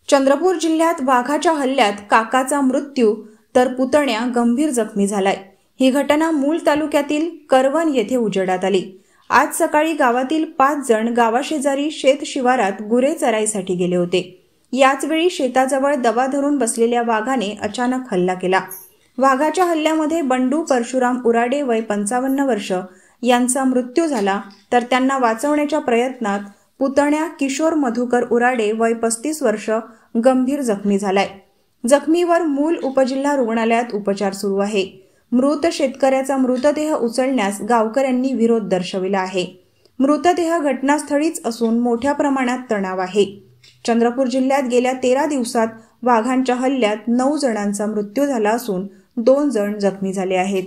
चंद्रपूर जिल्ह्यात वाघाच्या हल्ल्यात काकाचा मृत्यू तर पुतण्या गंभीर जखमी झालाय। ही घटना मूळ तालुक्यातील करवन येथे उजेडात आली। आज सकाळी गावातील 5 जण गावाशेजारी शेत शिवारात गुरे चराईसाठी गेले होते। याच वेळी शेताजवळ दबा धरून बसलेल्या वाघाने अचानक हल्ला केला। वाघाच्या हल्ल्यामध्ये बंडू परशुराम उराडे वय 55 वर्ष यांचा मृत्यू झाला, तर त्यांना वाचवण्याच्या प्रयत्नात पुतण्या किशोर मधुकर उराडे वय 35 वर्ष गंभीर जखमी झालाय। जखमीवर मूल उपजिल्हा रुग्णालयात उपचार सुरू आहे। मृत शेतकऱ्याचा मृतदेह उचलण्यास गावकऱ्यांनी विरोध दर्शविला आहे। मृतदेह घटनास्थळीच असून मोठ्या प्रमाणात तणाव आहे। चंद्रपूर जिल्ह्यात गेल्या 13 दिवसात वाघांच्या हल्ल्यात 9 जणांचा मृत्यू झाला असून 2 जण जखमी झाले आहेत।